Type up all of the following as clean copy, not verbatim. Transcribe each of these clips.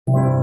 Amen.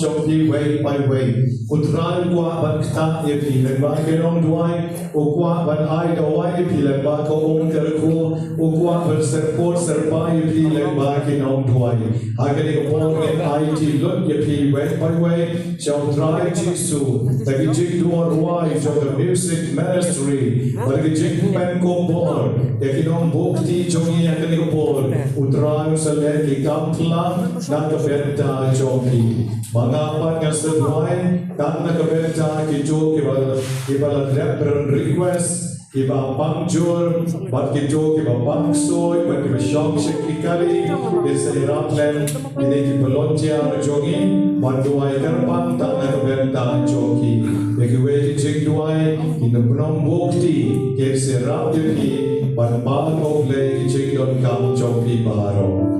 trong đi way by way utral qua ban khta ye pi len ba ke nong duai o qua ban ai do wai ye pi len ba ko ong ter ko o qua ban support serpa ye pi len ba ke nong duai agale ko pon ke ai ti lot ye pi way by way shall try jisu ta ki jik duar wai jo the music ministry ba ki jik pen ko bor ye ki nong bukti jongi agale ko por utral sale ki kampla na ka benta jongi Mangapan nga sa duay, tak nakabenta kijo kiba referent request, kiba pangjur, bat kijo kiba pangsoy, bat kiba syong syekikali, isa iraplen, ini kiba lontia jongi, bat duay karpang tak nakabenta joki. Yakiwe kijik duay, inabnong bukti, kisi rap yuki, bat bagong lay kijik don kam joki baro.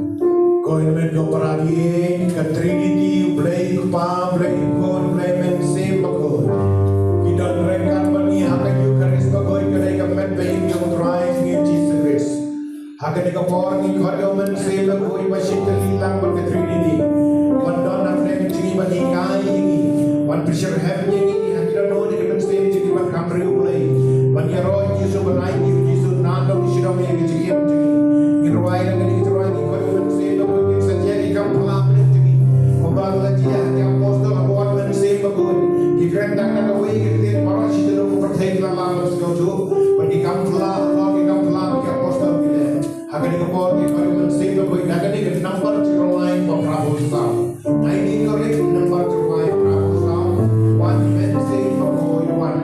Koimen ko paragi ka Trinity play pa play kon play men sim ko kidon rekan bani akan yu karis bagoy kadai ka men bayin yung drive ni Jesus Christ akan ka por ni khodyo men sim ko iba shitali lang ka Trinity mandon na play chigi bani kai ni wan pressure have ni hakira no ni men sim chigi ban kamri ulai ban yaro Jesus banai ni Jesus na no shiro me ni chigi ni rwai na ni rwai ni khodyo men sim yang apostol awal manusia bagun dikerendang nak awal kita para sidang percaya dalam sesuatu bagi kamplah bagi apostol kita akan dikepot di pada manusia bagun akan di number lain Prabu Sam nah ini korek number lain Prabu Sam one manusia bagun one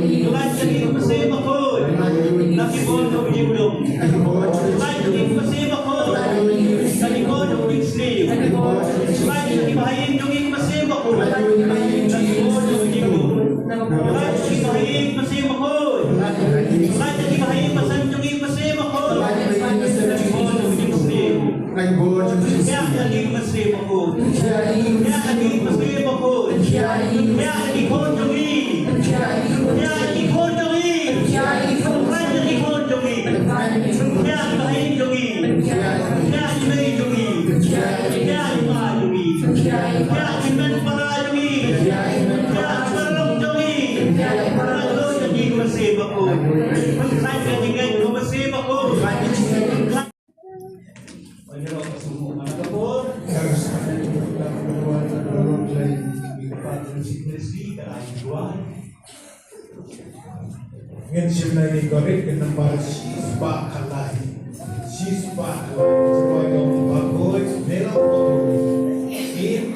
Terima kasih. Ngin simnani korek kenembal sispa kalai sispa kalai yang bagus belok in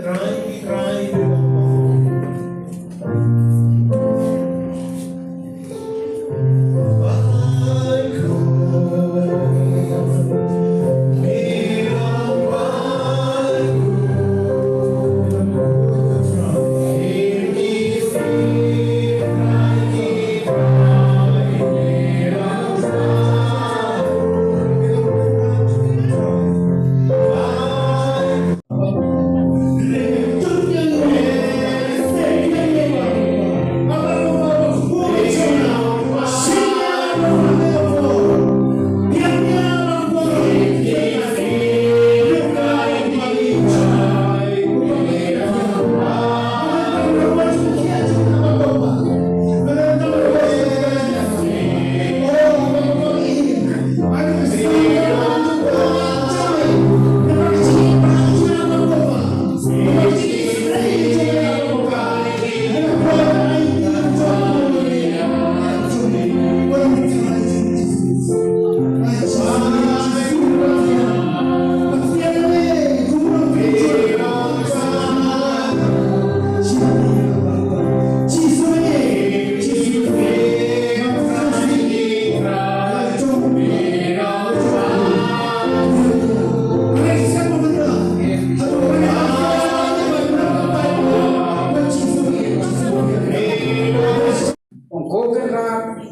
try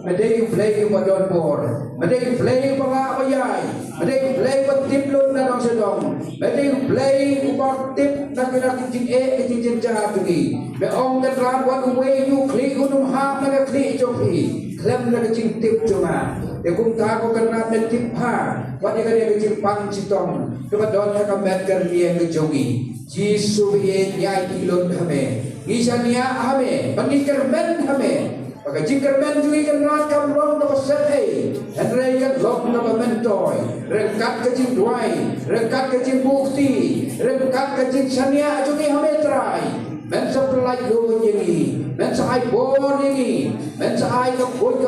Madai play wadon por, madai play para ayai, madai play batip lun na dong sedong, madai play ubar tip na kira kijing kijing jahat tugi, beong dan ran wan way you klik unum ha na klik joki, klem na kijing tip cuma, dekum ta ko kan ran tip ha, wan ya kan kijing pang citong, coba don na kamet kan dia ngejogi, Jisu ye nyai ilon hame, gisania hame, panikar men hame. Maka jika men juga kan rakam long na pasetay, henry kan long na pamentoy, rengkat kajing duay, rengkat kajing bukti, rengkat kajing sania juga hametray, men sa pelai lo yengi, men sa ay bor yengi, men sa ay kapor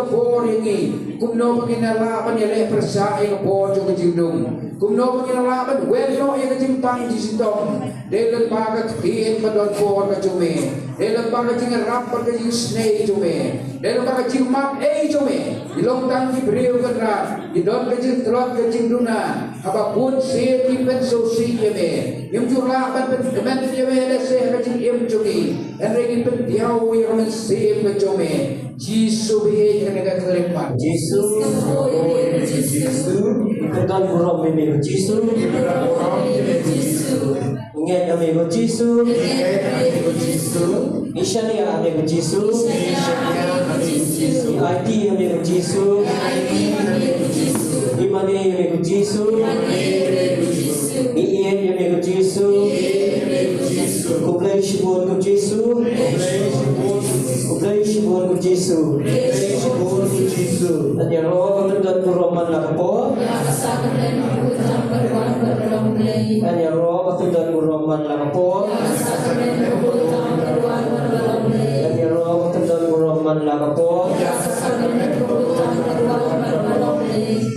yengi, kumno paginalaman yale persa ay kapor juga jindung, kumno paginalaman weno ay kajing pang jisitong, delan baga kiin padon por kajume, delan baga jing rapper kajing snake jume, delan baga jing map jume, ilong tang di beriu kenra, idon kajing telot kajing duna, apapun sir di penso si yeme, yung jurlaban pendemen yeme leseh kajing im jume, enregi pendiau yang mensip kajume, Jisu bihe kenega kelepan, Jisu, ikutan buruk mimi Jisu, ingat amigo Jisu, Ishania amigo Jisu, IT amigo Jisu, Imani amigo Jisu, IEN amigo Jisu, Kublai shibur ku Jisu, Kublai shibur ku Jisu, dan yang roh ketentuan kuroman lakapo, dan yang roh ketentuan kuroman lakapo, dan yang roh ketentuan kuroman lakapo,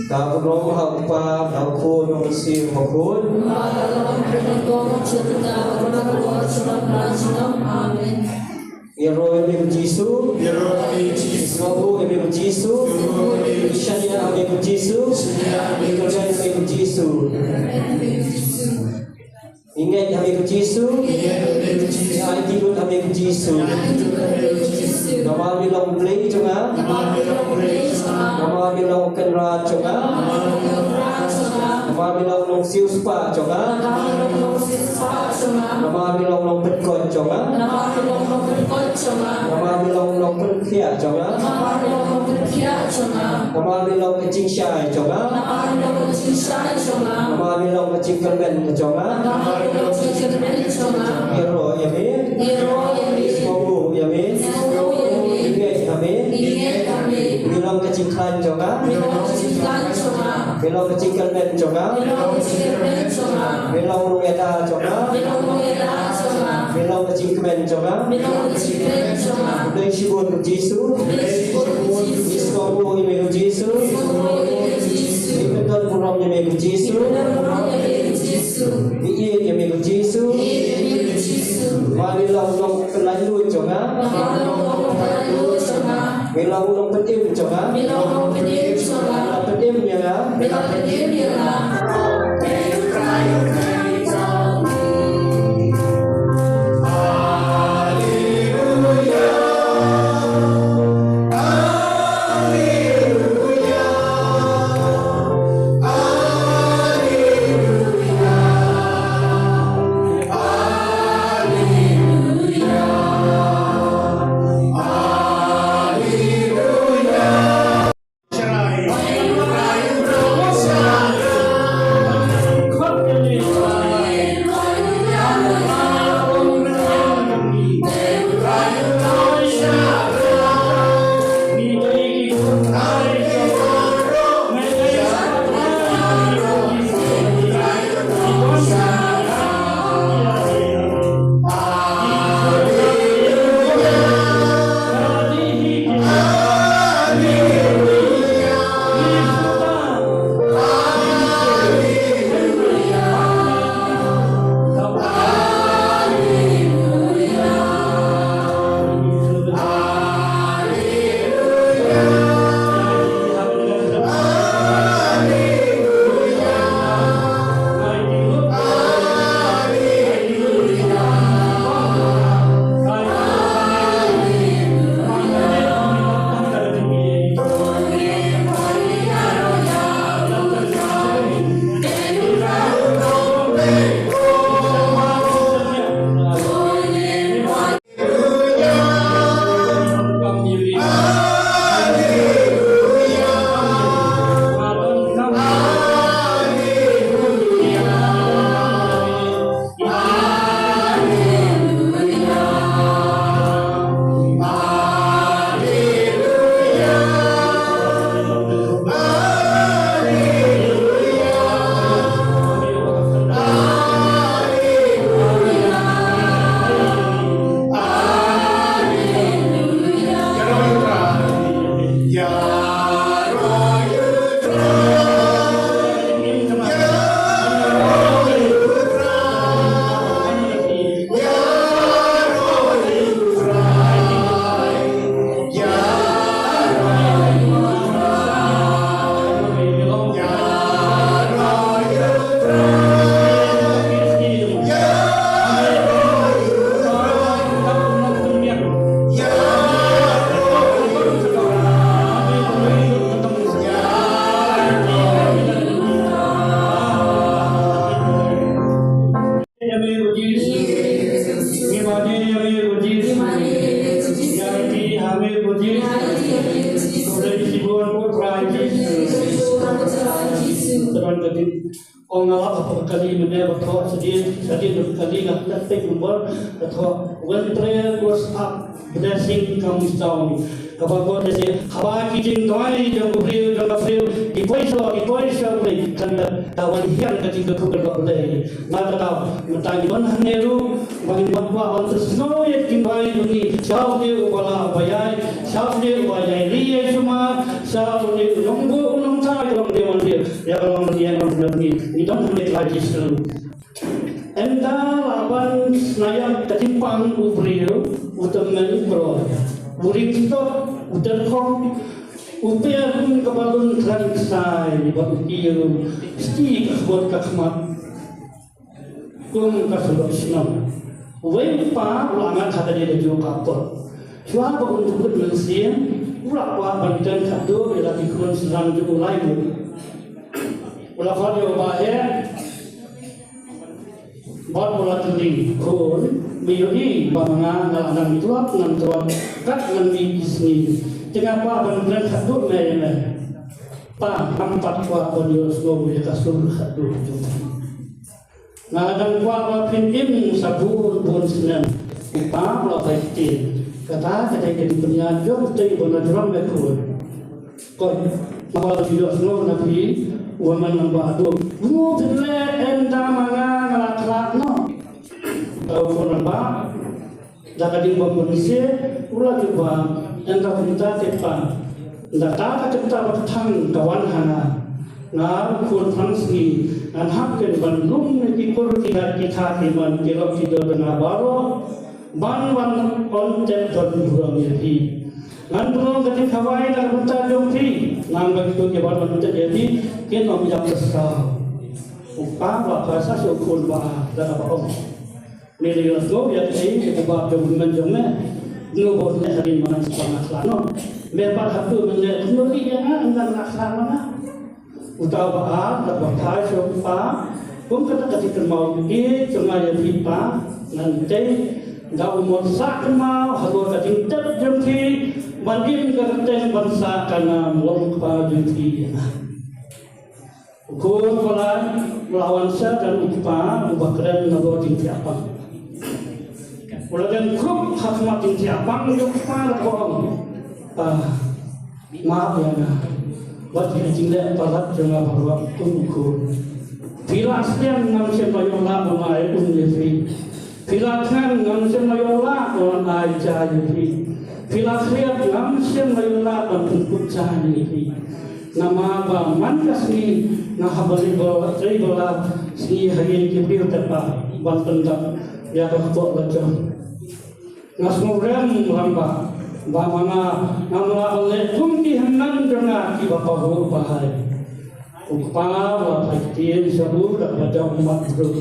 Kau roh apa kau pun mesti makun. Ya roh amigo Jisu, roh amigo Jisu, Ishania kami puji Yesus. Kerajaan kami puji Yesus. Ingat kami puji Yesus. Hai tidur kami puji Yesus. Nama bilang beli juga. Nama bilang kenra juga. Nama bilang long siu spa juga. Nama bilang long berkon juga. Nama bilang long berkia juga. Nama bilang kecing syai juga. Nama bilang kecing kerben juga. Hero yamin. Semoga yamin. Bilang kecing kan juga. Bilang kecing kerben juga. Bilang rumeda juga. Bilang kecing kerben juga. Dari syukur Yesus. Semoga yamin Yesus. Ibadah kurang yamin Yesus. Iya yamin Yesus. Marilah ulung pelanjut juga. Bila ulung petim juga. Bila petim ya. Ông ngọc học kali mình đây bắt thọ sedih được kali ngắt tết number thọ when prayer goes up blessing comes down kapag kasi haba kijing toy jong kubriyo ipoiso uli kanda tawan hiyan kating kuber bakle nagataw matang don haneru bagin bakwa on the snow yet kimbay duni saudi wala bayay saudi wala riye suma saudi longgo unong sa yung dewan ya kalau dia nanti idam menit lagi selalu enda laban naya ketimpang ubriyo utamen bro buring itu udah kong upaya pun kebalun terang kesai buat iu mesti kesebut kekhmat kum keselok senam wempa ulama kata dia juga kapot suara untuk mensian ulak wa banten kado bila dikun serang juga lain ulak dia bahaya buat bola teling kun bioi bangga dalam itu nan tuan kat nan di sini tengah pa banten kado mena pa empat wa audio slow ya kasur kado nah dan wa pindim sabun bun senan upa lo paitin kata jadi punya job tadi bola drum bekul kon awal video slow nabi waman nambah mu bile enda manga ngalak no tau kon nambah jaga di polisi ulah coba enda perintah tepan data kita bertang kawan hana na kun fansi an hakken bandung ni kur kita man kilo kita na baro ban on tem don burang yati nan burang kati khawai dar banta jompi nang bagi to ke ban banta yati ke no bijak sesa upa wa bahasa sukun ba dar ba om ni le go yati ke ba jom men jomne no bo ne hadin man sepangat lano me pa hatu men no ri ya andan lakana utawa dapat hasil pa pun kata ketika mau pergi cuma yang pipa nanti dah umur sak mau halu ketika jempi banding kereta bangsa karena melompat jempi ukur pola melawan saya dan upah ubah keren nabar jempi apa pola dan grup khidmat jempi apa upah lakukan maaf ya buat jingga parat jangan bawa tunggu. Filasnya manusia mayola mengai unjefi. Filaskan manusia mayola orang aja jefi. Filasnya manusia mayola untuk cahaya. Nama apa mankas ni nah habari bawa tribola si hari jefi tepa bantendak ya ketua baca. Nasmurem lamba. Bamana namla oleh kumti henang janga ki bapahu bahai upah wa paitin sabur pada umat bro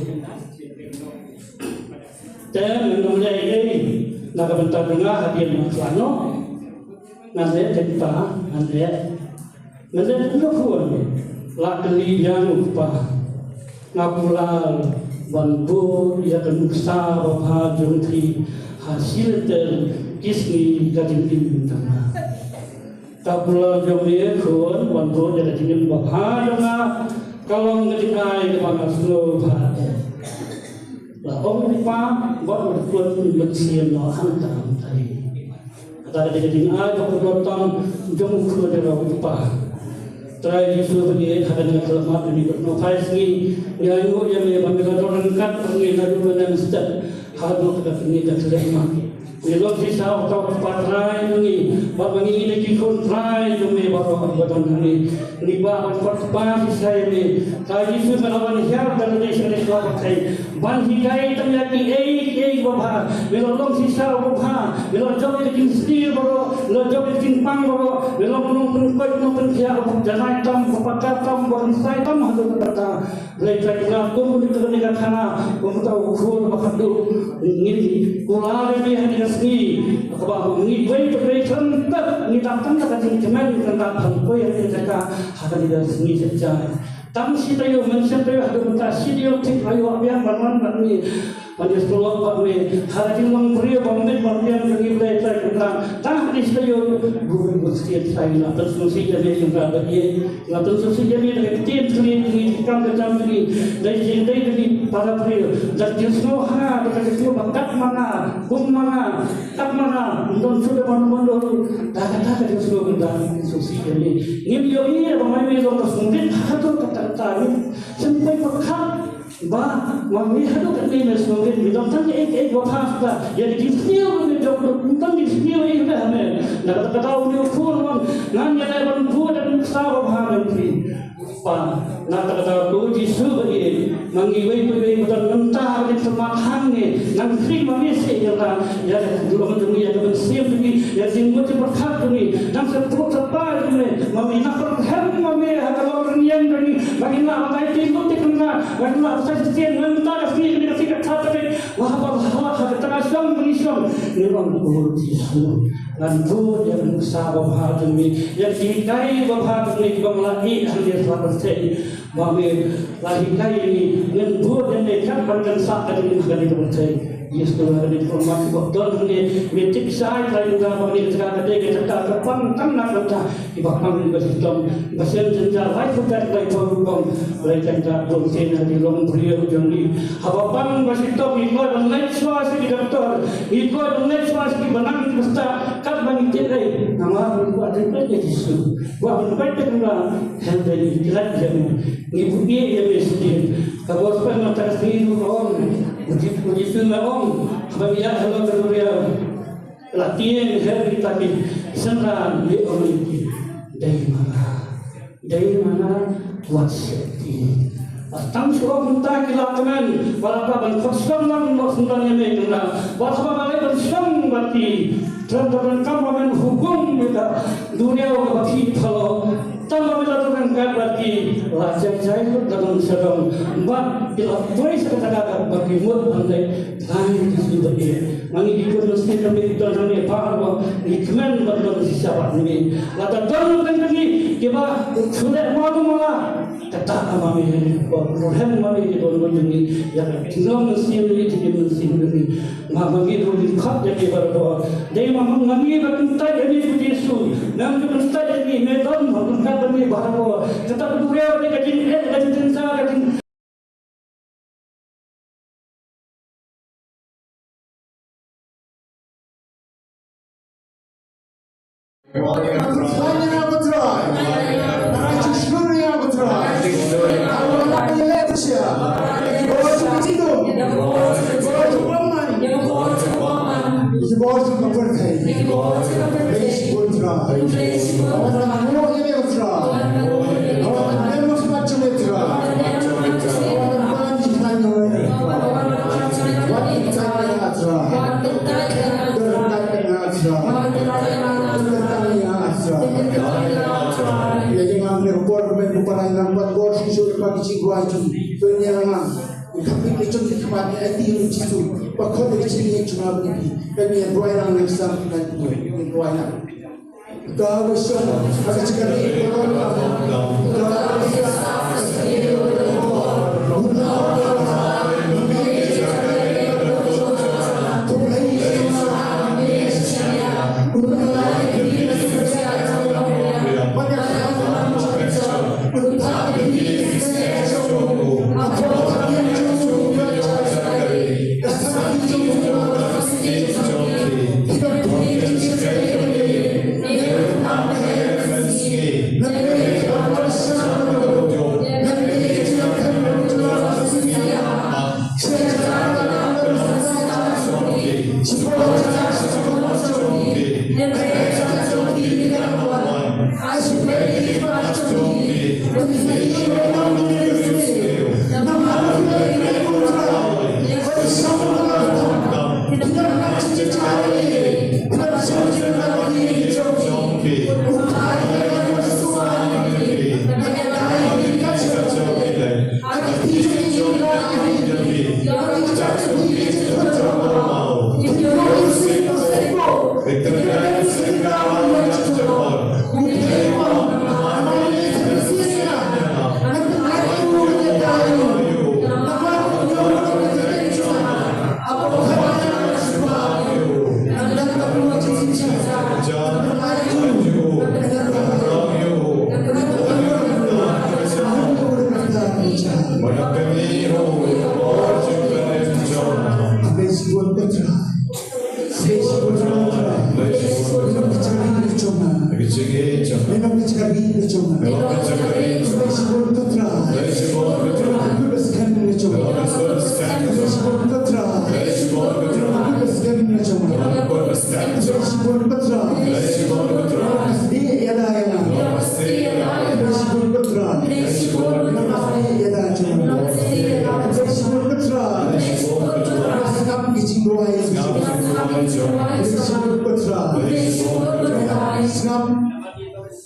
dan namle ini naga bentar dengar hadir maklano nale tenta nale pun la kali yang upah ngapulal bantu ya kenuksa bapak jungki hasil kisni gading bintang. Kapula jomir kun bantu jadi tinggal bapak jangan kalau ngedikai kepada seluruh bahagia. Lah om lupa buat berkuat mensian no hantam tadi. Kata dia tinggal kepada jom kuda lupa. Try Yesus bagi hadanya selamat ini bernafas ni nyayu yang bagi orang kat pergi lalu dengan setiap hadu kita ini dan selamat. Kalau bisa atau patrai ini, bapak ini kikun trai jumlah bapak badan ini, ni bapak patpai saya ini. Kalau Yesus melawan siapa dan dia sudah selamat saya. Ban hikai terjadi bapak. Kalau sisa bapak, kalau jauh dari sini bapak, kalau jauh dari pang bapak, kalau menunggu siapa jangan tam bapak tam bangsa tam hadu kata. Belajar kita kumpul di negara kana, kumpul tahu kumpul bapak tu ini kular ini hanya ni kalau ni baik tak ni datang tak jadi kemen tentang pangkoi yang mereka akan tidak seni saja. Tam si tayo manusia tayo ada mutasi dia tik ayo abian banan ni pada sekolah pak ni hari ini pria bangkit bangkit pergi belajar tentang tak di tayo guru bersiap saya nak terus mesti jadi yang berada dia nak terus mesti jadi dari tim ini kam kecam ini dari sini dari para pria dari semua ha dari semua bakat mana kum mana tak mana untuk sudah mana dah kata dari semua benda sosial ini dia ini bagaimana dia orang sungguh hatur kata sampai pekat bah mami hadu kat ni semoga bidang tang bahas dah jadi disniu ni job tang disniu ini dah men nak kata dia full man nan ya ban bu dan sawah hamen fi pa nak kata tu jisu bagi mangiwai bagi betul mentah di semahan ni nan free mami se ya dulu menjadi ya bersih ni ya singgut berkat ni dan sepuluh tepat ni baginlah pakai timur tikna baginlah saya setiap mentara sini kita kata wah apa tengah syam berisam memang begitu dan tu yang bersama bahadmi yang dikai bahadmi pemelati ahli selamat mami lagi kali ini dengan dua dan dekat bahkan saat ini bukan itu percaya Yesus Tuhan di informasi betul ini metik saya lain dalam ini sekarang ada kita depan tangan kita ibang bersihkan bersih jenjang lain sudah baik berubah mereka tidak bersih di dalam beliau jadi hawapan bersihkan itu dan lain suas di dokter itu dan lain suas di benang mesta kat bang tirai nama buat ada Yesus buat baik kita hendak jelas jadi ibu dia mesti kalau sepanjang tersiru orang Puji Tuhan Om, apabila Allah berberikan latihan hari tadi senang di orang itu dari mana buat seperti tang suruh minta kilakan walaupun kosong lang sebenarnya mereka walaupun mereka kosong berarti dan kamu hukum kita dunia bagi kalau tanpa melakukan berarti raja itu dalam sedang mbak bila boleh sekatakan bagi mut andai lain sudah ini mangi ikut mesti kami dalam ini bahwa ikman dalam siapa ini lata dalam ini kita sudah mahu malah kata kami rohan kami di dalam ini yang tinggal mesti ini magi itu dikat jadi berdoa dia memang kami berkentai ini Yesus dan berkentai ini medan kami bahawa tetap beliau mereka jadi jenazah Semuanya aku try. Narasi seluruhnya aku try. Kalau tak boleh siapa? Bawa cuci itu. Bawa cuman. Bawa cuman berkai. Besi pun try. Orang orang ini aku try. Orang memang macam itu try. Orang banyak tanya ini. Wanita yang try. Berkat yang try. Jadi mengambil korban bukan buat bos susu bagi ciguaju penyerangan. Tapi itu kembali hati itu. Bahkan dari sini cuma begini. Kami yang dua orang yang sama dengan dua orang. Kau bersama ada sekali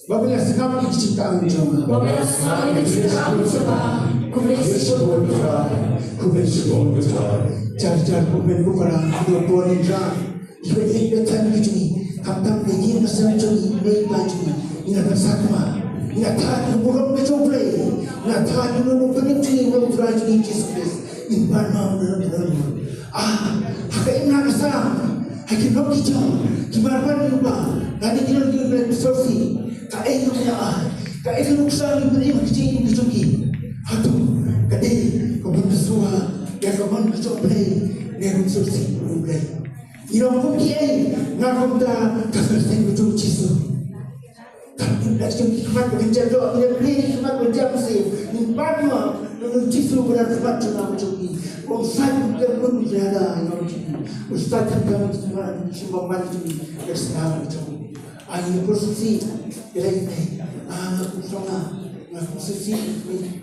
Babila sekam ciptaan joma. Babila sekam ciptaan joma. Kubesibon jar kuben bukara do porinja. Ibe ibe tan bijuni. Kaptam lagi nasam joni nei bajuni. Ina sakma. Ina tan burung becople. Ina tan nunu penitri wo trajuni Jesus. Impan mau nunu. Haka ina kasam. Haki no kijo. Kibarban yuba. Nadi kilo kilo sofi. Ka eno ya. Ka eno kusali beri makci kijoki. Hatu kade kabun suha ya kabun coplay ne sofi umplay. Iro kuki ai ngakomda kasarsen kucu cisu. Tapi lagi kimat bekerja doa dia beli kimat bekerja mesti nimpan mah cisu berat cepat cuma cuci. Ustaz terpun berada yang cuci. Ustaz terpun cuma mandi kesenangan cuci. Ayo posisi ini kusona posisi ini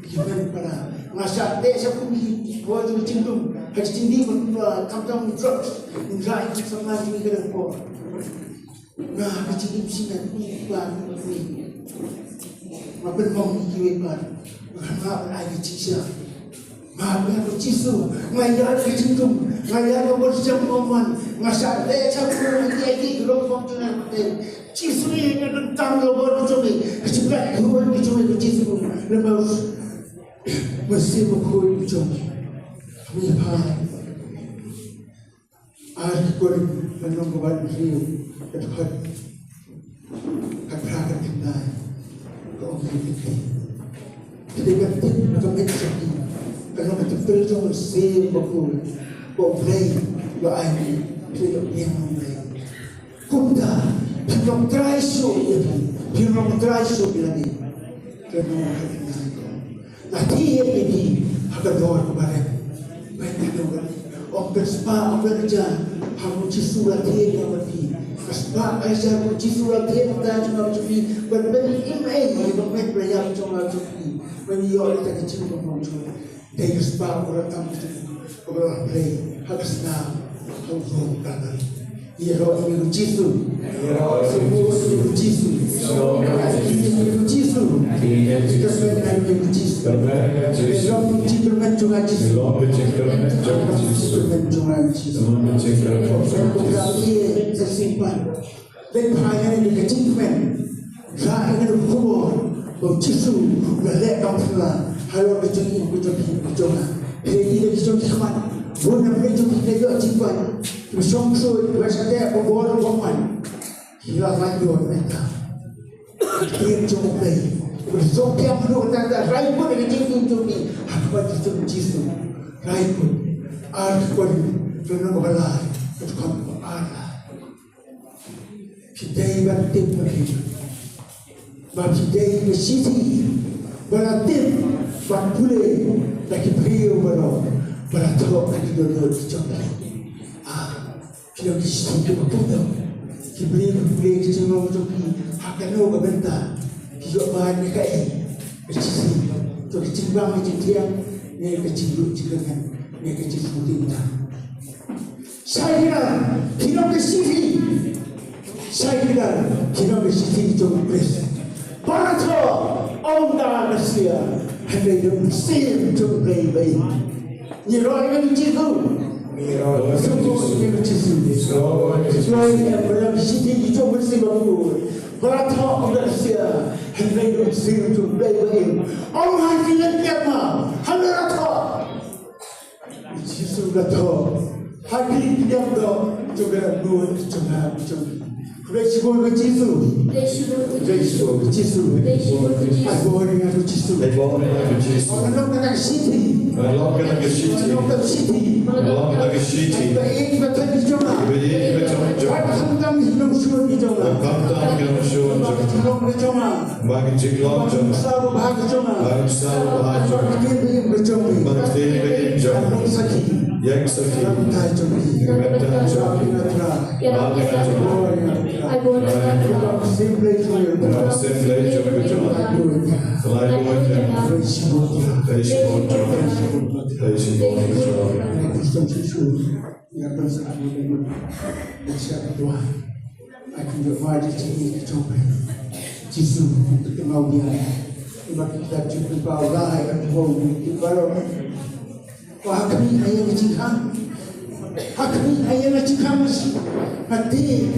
gimana para masa desa pun buat cindung harus cindi kampung drugs enggak itu sama juga dengan kau. Nah, kecil sini ban ini. Mabel mau dikiwet karena ada cisa. Mabel ada cisu, ngayal kecindung, ngayal bersama momen, ngasa desa pun lagi gelombang dengan cisu ini tentang gelombang cobi, kecil dua cobi cisu, lepas mesti berkuih cobi. Mihal, ada kuih menunggu kebat beliau. Dekat kaprakan kita kau berfikir ketika kita berfikir kalau kita berjuang sebab boleh berani tidak yang boleh kita belum terasa lagi kerana nanti ini akan doa kepada banyak orang orang bersama bekerja harus surat yang berarti Asbab ajar kunci surat dia dan cuma cuci berbeda email berbeda berjam cuma cuci menyiar kita kecil pun cuci dari sebab orang tamu orang play harus nam harus berkata ia roh ini Yesus semua ini Yesus Yesus kita sebenarnya ini Yesus Islam kunci bermain cuma Yesus tersimpan dan bahaya ini kecilkan saya ingin kubur bercisu melek kampung halau kecil ini kecil kaman bukan kecil kita simpan bersongsu bersama kubur kaman hilang lanjut mereka dia cuma play bersongkiam menurut tanda raipun kecil ini apa itu cisu raipun pun kena berbalai ketukam Allah Pidei beratim bagi, pidei bersiti, beratim, berpulih, lagi beriu beratok lagi dulu dicoba. Kalau disiti berputar, beriu kecil joki, akan lo kebentar, hidup bahan nekai, bersiti, tu kecil bang kecil tiang, ni kecil lucukan, ni kecil putih. Saya kira bersiti. Saya kira kita mesti hidup bersih. Para tu orang Malaysia hendak bersih hidup baik. Ni orang yang cipu, semua yang cipu. Selain berada di hidup bersih bagus. Para tu orang Malaysia hendak bersih hidup baik. Orang yang kiamat hendak tu. Cipu tu. Hati dia tu juga dua juga. Resiko kecisu, agora dengan kecisu. Orang nak city, orang nak city. Ini betul dicoba. Kampung hilang suruh dicoba. Bagi ciklam jom. Selalu bahagia jom. Yang sakit. Yesus untuk mau dia. Ibarat kita cukup bawa kan mau baru. Wah kami ayam cikam, kami ayam cikam mati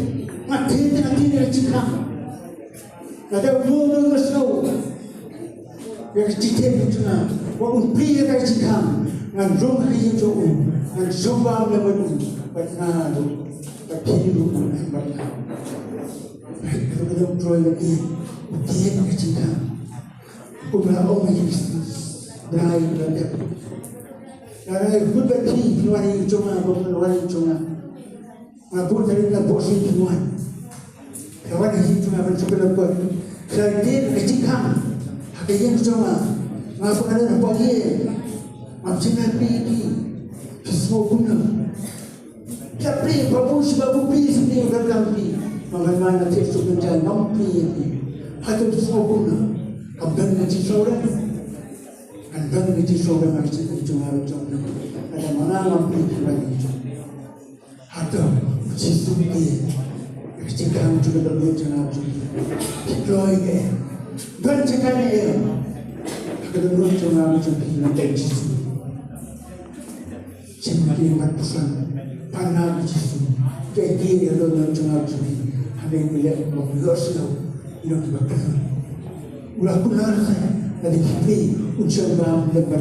dengan cikam. Ada umur masuk. Yang cikam itu na, wah umpri yang cikam, ngan rumah yang jauh, ngan sumbang lemun, pernah tu, terhidup pernah. Kalau proyek lagi, dia nak cikam. Ulah orang yang berani berada. Karena ibu berarti tuan cuma bukan cuma. Mabuk dari nak bosin tuan. Kawan ini cuma bercoba buat. Saya dia kecikam. Hakikatnya cuma. Mabuk ada nak bagi. Macam nabi semua guna. Tapi babu sebab pi sini berganti. Bagaimana tekstur menjadi mampu ini. Hati semua guna. Abang nanti sore, abang nanti sore macam itu ada mana mampu lagi itu. Atau sistem ini, jika kamu juga berbicara itu lagi, dan jika ini, kita berbicara macam itu sistem. Cuma pesan panah sistem. Jadi dia lalu macam itu, ada yang bilang berbiasa, yang berbiasa. Ulah pular saya dari kiri unsur bam lembat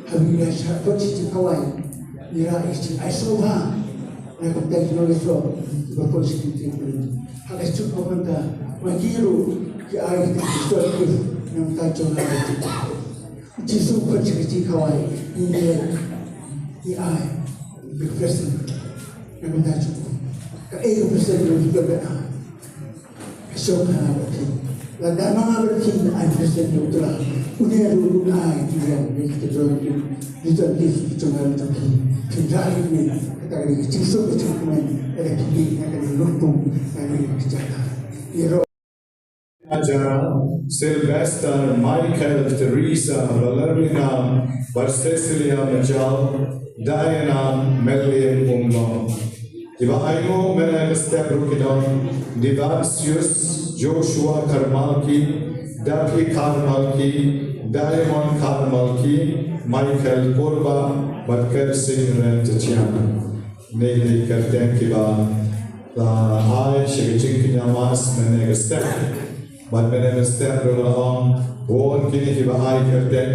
habis saya posisi kawan ira istri aisoba nak kita jual itu berposisi itu agak cukup kita magiru ke air itu yang kita jual itu jisu posisi kawan ini air berkesan yang kita cukup ke air berkesan juga benar. So berarti, lada mana berarti ada presiden utara. Udah dulu naik dia kita cuma tapi kendali ini kita ini justru cuma ada kini ada lumpur ada kejadian. Aja Sylvester, Michael, Teresa, Valerina, Barcecilia Majal, Diana, Melanie Umlong. Diba ayo mereka step rukidon, Divasius, Joshua Karmalki, Ducky Karmalki, Diamond Karmalki, Michael Purba, Badkar Singh Rentachyan. Negi karten kiba la ay shigichin kinyamas menega step. But menega step rolong, won kini kiba ay karten,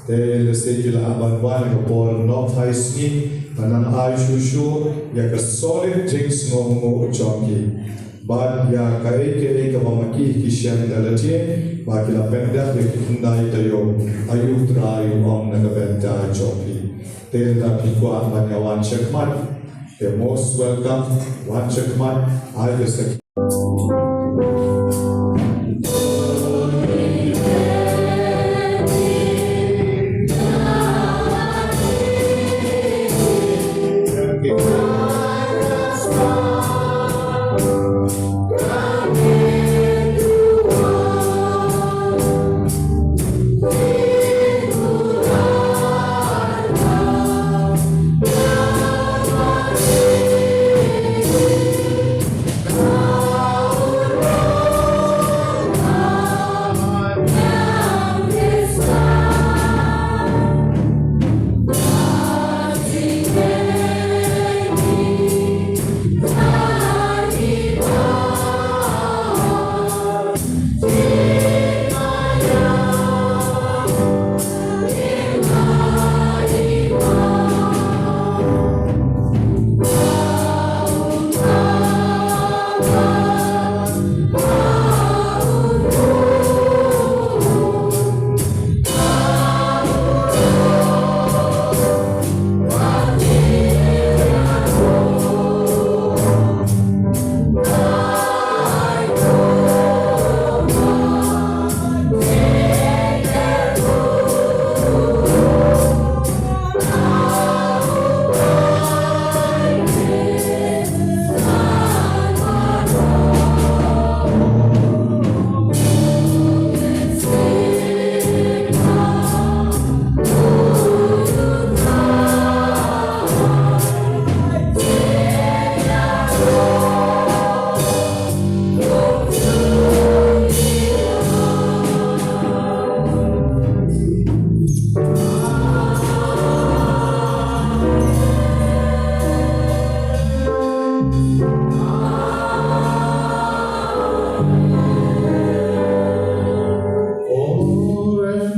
te lese kila abanwan kapor not high sneak. Panang ay shushu ya ka solid drinks ngo chonki bad ya ka eke mamaki kishan dalati ba kila penda ke kundai tayo ayu trai om na benta chonki tel da pikwa banyawan chakmat the most welcome one chakmat I just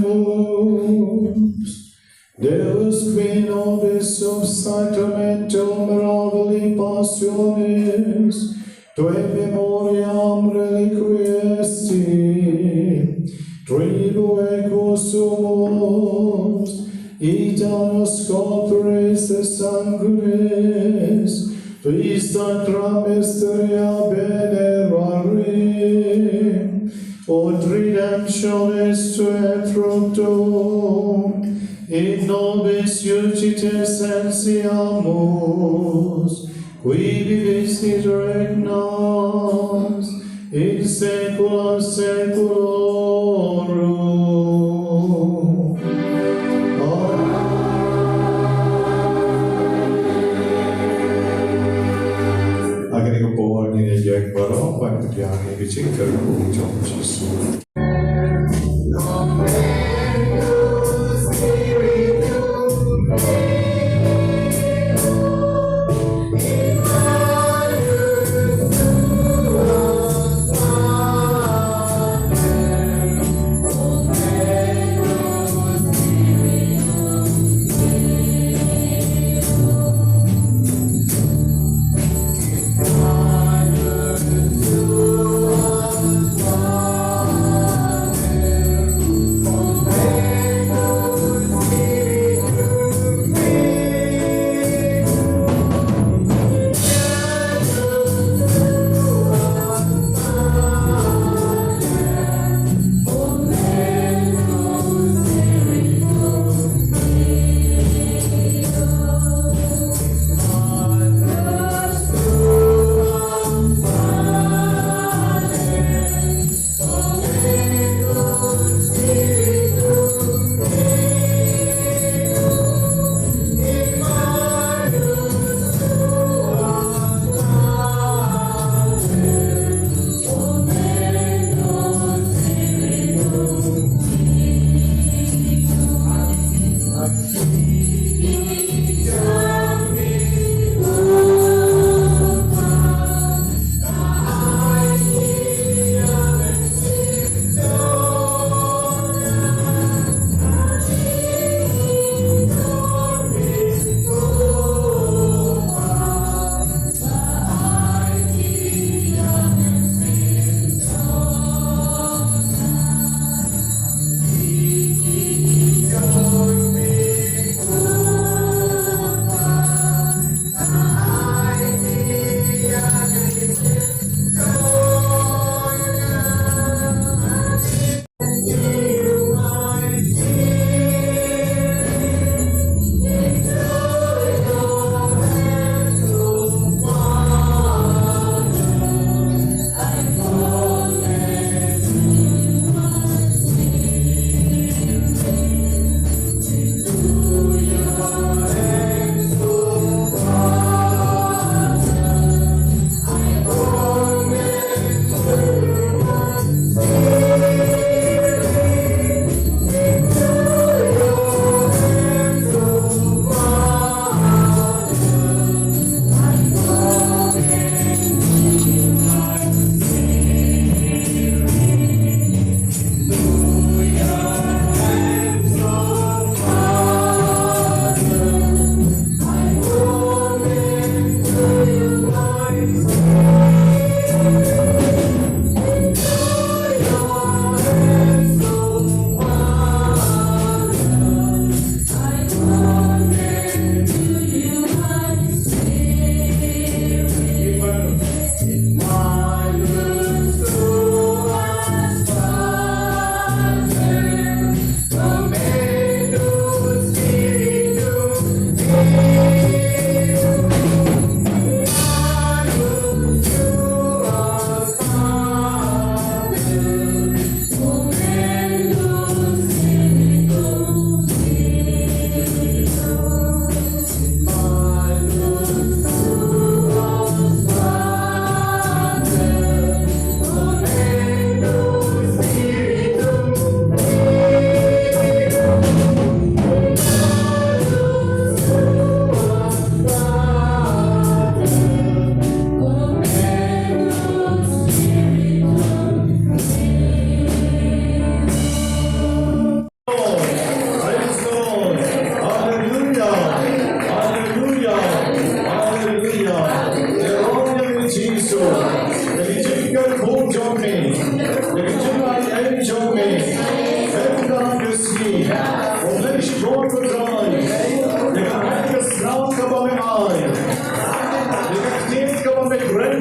Oremus, Deus qui nobis sub sacramentum miravili passionis, Tue memoriam reliquiesti, tribue consumus, ita nos corporis et sanguinis, Tui sacra mysteria venerare, ut redemptionis Tue fructum, in nobis iudites sensiamus, qui vivis et regnans in saecula saeculorum. Agar ko po ni Jack Baro, pagkakyan ni Biching Karu, John Jesus.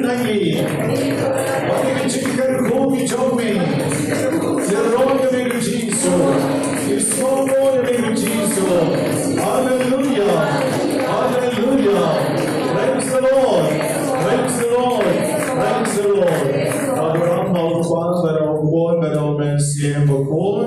lagi. Bagi kecikar kumi jome. Seronya dengan Jesus. Iskono dengan Jesus. Hallelujah. Hallelujah. Praise the Lord. Praise the Lord. Praise the Lord. Abraham mau kuat berobon beromen siapa pun.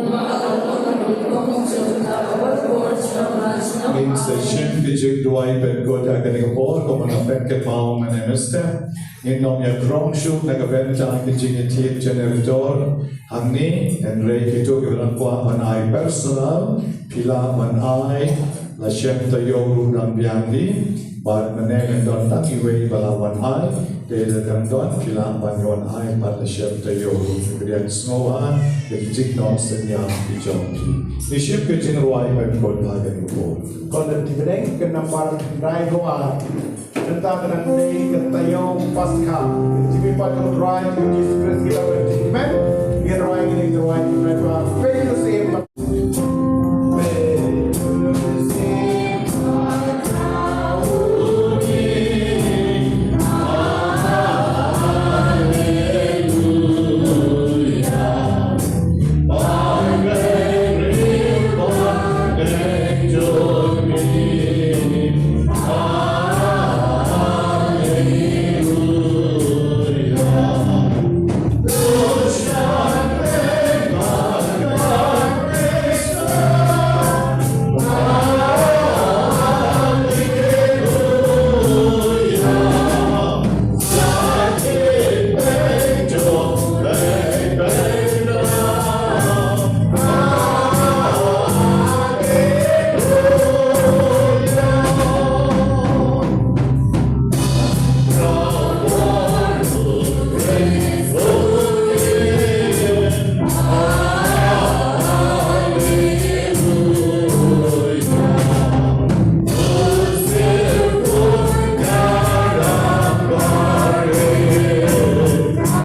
In session bijik duai berkot akan dikepor kau menafek ke mau menemesta. In nomnya krongshuk nagabenta kijing tiap generator hamni and rei itu kebetulan kuat manai personal pila manai la shem tayo dan biandi bar meneng don tak iwe balawan ai de dan don pila banyon ai bar la shem tayo kemudian semua kijing non senya dijompi. Iship kijing ruai berkot akan dikepor. Kalau di bedeng kena par rai doa tentang nanti ketayong pasca. Jadi pada rai Yesus Kristus kita berjumpa.